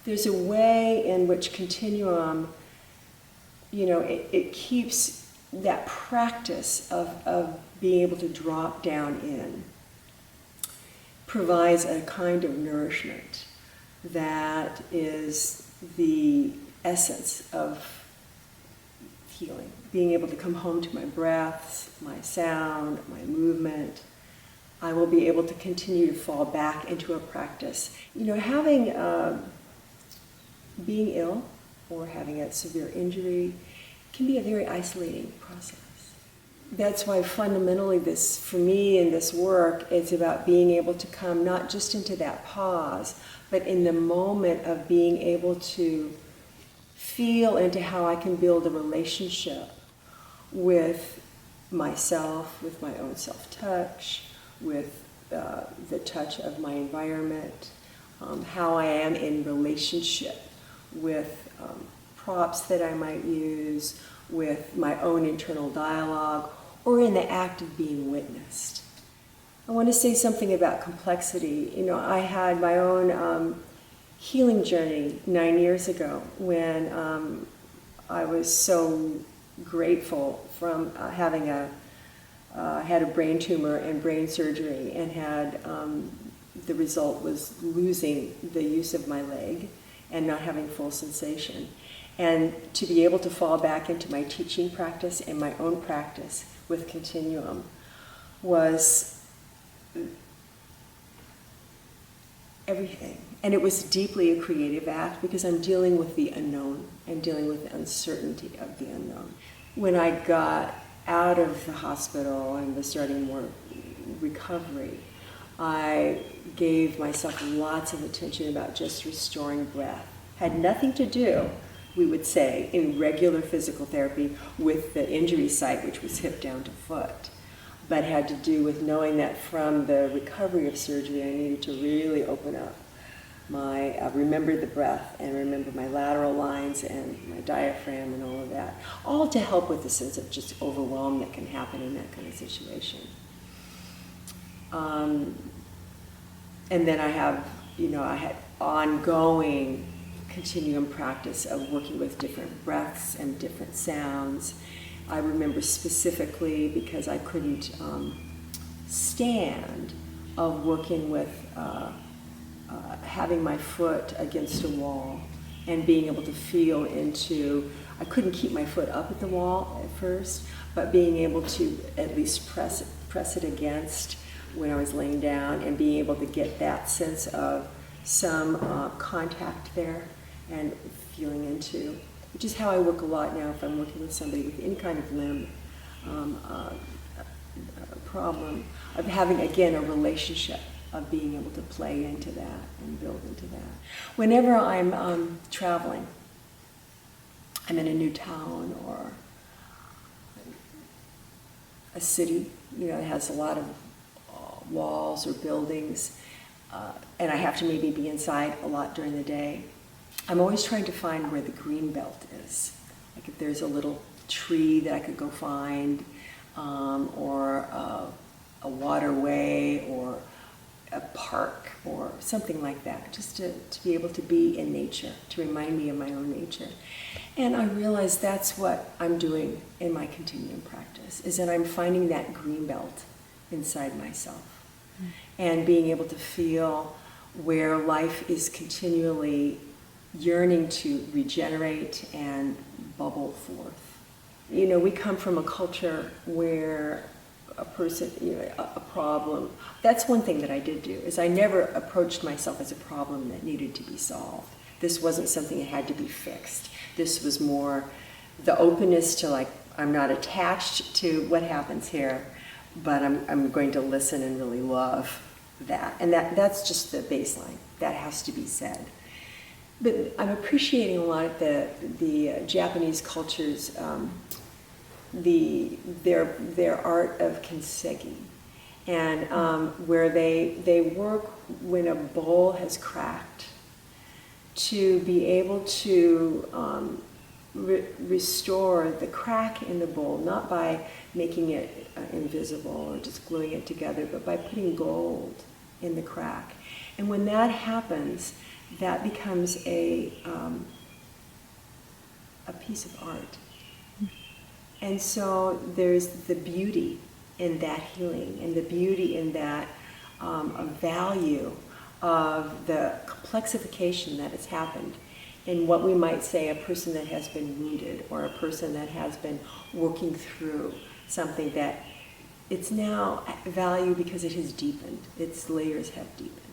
there's a way in which Continuum, it keeps that practice of being able to drop down in, provides a kind of nourishment that is the essence of healing. Being able to come home to my breaths, my sound, my movement. I will be able to continue to fall back into a practice. Being ill or having a severe injury can be a very isolating process. That's why fundamentally for me in this work, it's about being able to come not just into that pause, but in the moment of being able to feel into how I can build a relationship with myself, with my own self-touch, with the touch of my environment, how I am in relationship with props that I might use, with my own internal dialogue, or in the act of being witnessed. I want to say something about complexity. I had my own healing journey 9 years ago when I was so grateful from having had a brain tumor and brain surgery, and had the result was losing the use of my leg and not having full sensation. And to be able to fall back into my teaching practice and my own practice with Continuum was everything. And it was deeply a creative act because I'm dealing with the unknown. I'm dealing with the uncertainty of the unknown. When I got out of the hospital and was starting more recovery, I gave myself lots of attention about just restoring breath. Had nothing to do, we would say, in regular physical therapy with the injury site, which was hip down to foot, but had to do with knowing that from the recovery of surgery, I needed to really open up remember the breath and remember my lateral lines and my diaphragm and all of that, all to help with the sense of just overwhelm that can happen in that kind of situation. And then I had ongoing Continuum practice of working with different breaths and different sounds. I remember specifically, because I couldn't stand, of working with having my foot against a wall and being able to feel into, I couldn't keep my foot up at the wall at first, but being able to at least press it against when I was laying down, and being able to get that sense of some contact there and feeling into, which is how I work a lot now if I'm working with somebody with any kind of limb problem, of having, again, a relationship, of being able to play into that and build into that. Whenever I'm traveling, I'm in a new town or a city, that has a lot of walls or buildings, and I have to maybe be inside a lot during the day, I'm always trying to find where the green belt is. Like if there's a little tree that I could go find, or a waterway, or a park, or something like that, just to be able to be in nature, to remind me of my own nature. And I realize that's what I'm doing in my Continuum practice, is that I'm finding that green belt inside myself, and being able to feel where life is continually yearning to regenerate and bubble forth. We come from a culture where a person, a problem. That's one thing that I did do, is I never approached myself as a problem that needed to be solved. This wasn't something that had to be fixed. This was more the openness to, I'm not attached to what happens here, but I'm going to listen and really love that. And that's just the baseline. That has to be said. But I'm appreciating a lot of the Japanese culture's their art of kintsugi, and where they work when a bowl has cracked, to be able to restore the crack in the bowl, not by making it invisible or just gluing it together, but by putting gold in the crack. And when that happens, that becomes a piece of art. And so there's the beauty in that healing, and the beauty in that a value of the complexification that has happened in what we might say a person that has been wounded, or a person that has been working through something that it's now value because it has deepened, its layers have deepened.